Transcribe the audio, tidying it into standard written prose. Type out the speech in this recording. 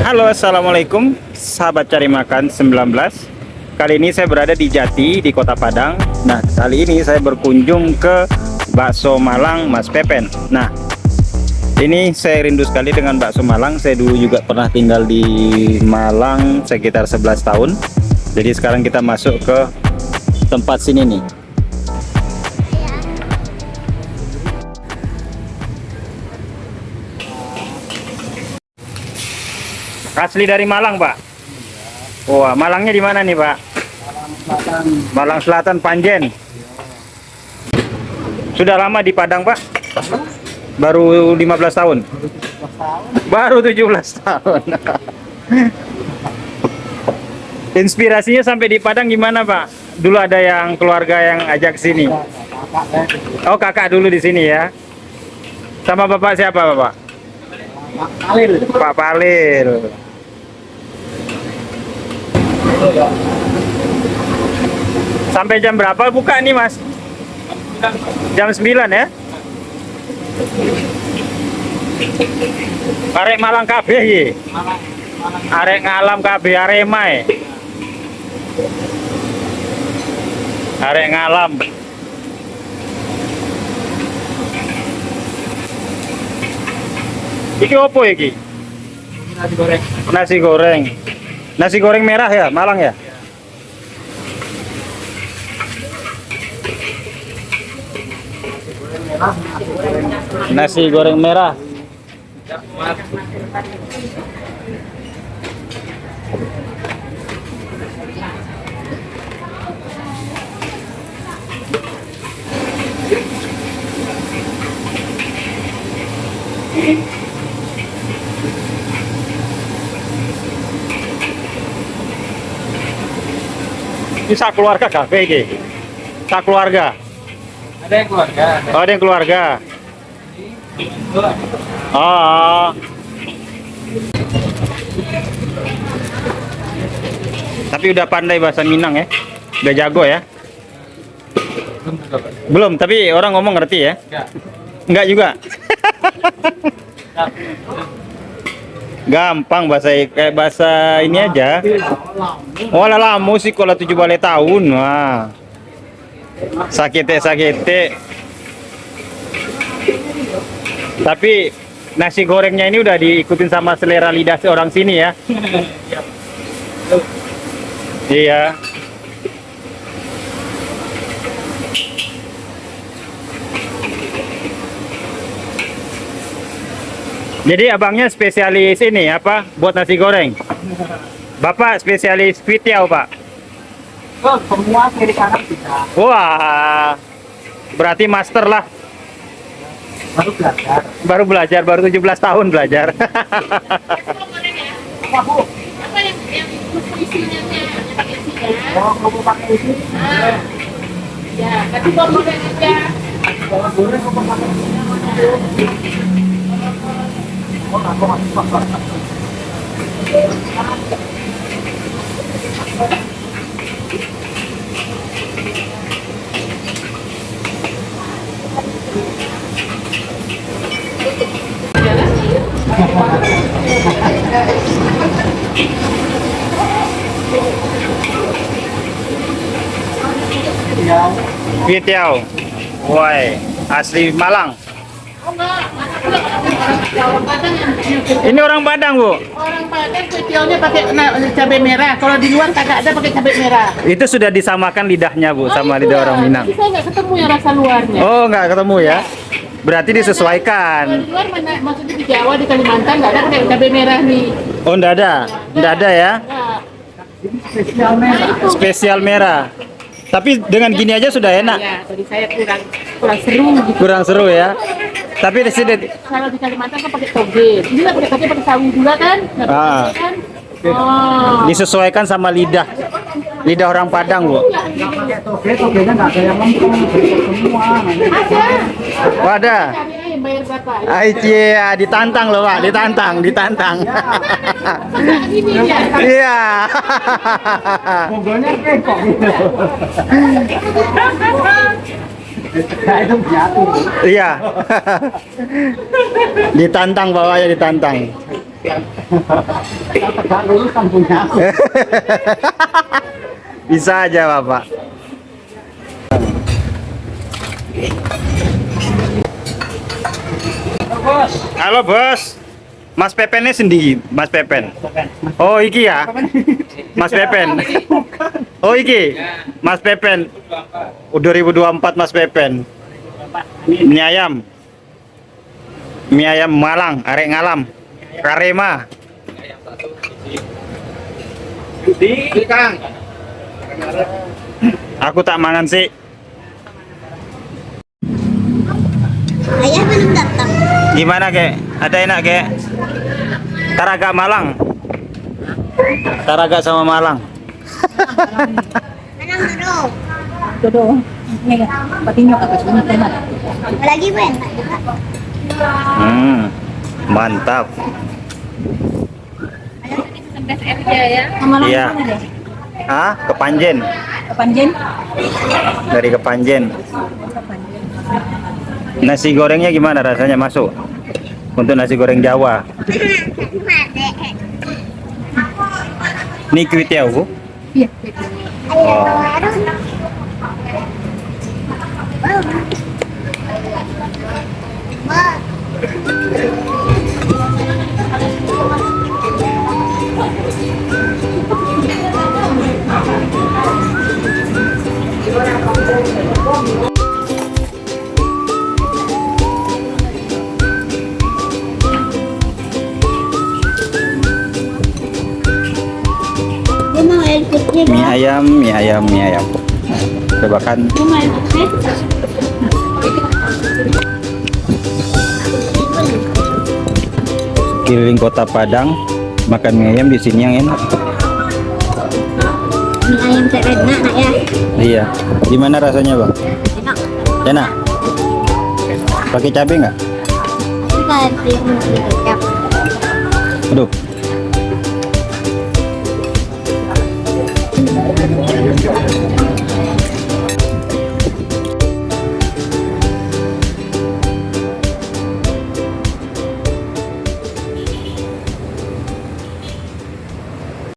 Halo, assalamualaikum sahabat cari makan 19. Kali ini saya berada di Jati di Kota Padang. Nah, kali ini saya berkunjung ke bakso Malang Mas Pepen. Nah, ini saya rindu sekali dengan bakso Malang. Saya dulu juga pernah tinggal di Malang sekitar 11 tahun. Jadi sekarang kita masuk ke tempat sini nih. Asli dari Malang, Pak? Wah, Malangnya di mana nih, Pak? Malang Selatan, Panjen. Sudah lama di Padang, Pak? Baru 15 tahun? Baru 17 tahun. Inspirasinya sampai di Padang gimana, Pak? Dulu ada yang keluarga yang ajak sini. Oh, kakak dulu di sini ya. Sama bapak siapa, Bapak? Pak Palil. Sampai jam berapa buka nih, Mas? Jam 9 ya? Arek Malang kabeh ye. Arek ngalam kabeh Arema ya. Arek ngalam. Iki opo iki? Nasi goreng. Nasi goreng. Nasi goreng merah ya, Malang ya? Nasi goreng merah. Ini sak keluarga kafe iki. Sak keluarga. Ada yang keluarga. Oh, ada yang keluarga. Oh. Tapi udah pandai bahasa Minang ya. Udah jago ya. Belum, tapi orang ngomong ngerti ya. Enggak juga. Gampang bahasa kayak bahasa ini aja. Oh, lama sih kalau 7 balai tahun. Wah. Sakit. Tapi nasi gorengnya ini udah diikutin sama selera lidah orang sini ya. Iya. Jadi abangnya spesialis ini apa? Buat nasi goreng. Bapak spesialis kuitiau, Pak. Oh, semua kiri kanan bisa. Wah. Berarti master lah. Baru belajar. Baru 17 tahun belajar. Apa, Bu? Apa yang isinya pakai isinya? Oh, kamu pakai isi? Ya, tapi mau goreng aja. Kalau goreng kamu pakai isinya mana? Oh, aku masuk. Kuitiau. Woi, asli Malang. Oh enggak, orang Padang yang Ini orang Padang, Bu. orang Padang kuitiaunya pakai cabai merah. Kalau di luar kagak ada pakai cabai merah. Itu sudah disamakan lidahnya, Bu, sama itu lidah ya. orang Minang. Tapi saya nggak ketemu ya rasa luarnya. Oh, nggak ketemu ya? Berarti disesuaikan. Kalau di luar mana? Maksudnya di Jawa, di Kalimantan nggak ada pakai cabai merah nih. Oh, nggak ada. Nggak ada ya? Nggak. Spesial merah. Itu. Spesial merah. Tapi dengan gini aja sudah enak. Ya, bagi saya kurang seru gitu. Kurang seru ya. Tapi di sini Kalau di Kalimantan kan pakai toge. Ini nggak pakai toge, pakai sawi juga kan? Nggak pakai Ah. toge kan? Oh. disesuaikan sama lidah orang Padang, Bu. Togenya nggak ada yang lempeng, semua. Ada. Oh, ada. Cari aja yang bayar berapa? Iya, ditantang loh, Pak. Ditantang. Ini ya. Iya. Togenya kok gitu. Nah, itu jatuh. Iya. Ditantang bawahnya, ditantang. Kita tegak lurus kan punya aku. Bisa aja Bapak. Halo Bos. Mas Pepennya sendiri, Mas Pepen. Oh iki ya, Mas Pepen. Oh iki, Mas Pepen. 2024 Mas Pepen. Mie ayam. Mie ayam Malang, arek ngalam. Karema. Kang. Aku tak mangan sih. Ayah belum datang. Gimana kek? Ada enak kek? Taraga Malang. Taraga sama Malang. Anang dulu. Todo. Ngayon, pati nyo kapag sunod na. Lagi ba enak juga? Mantap. Malang Iya. mana deh? Ah, Kepanjen. Kepanjen? Dari Kepanjen. Nasi gorengnya gimana rasanya, masuk? Untuk nasi goreng Jawa. Ini kuitnya, Bu. Iya. Ayo, dia mau air putih, Mie ayam, mie ayam, mie ayam. Coba kan. dia mau air putih. Keliling Kota Padang, makan mie ayam di sini yang enak. Mie ayam enak nak ya. Iya. Gimana rasanya, Bang? Enak. Enak. Pakai cabai nggak? Tapi kalau yang kecap. Aduh,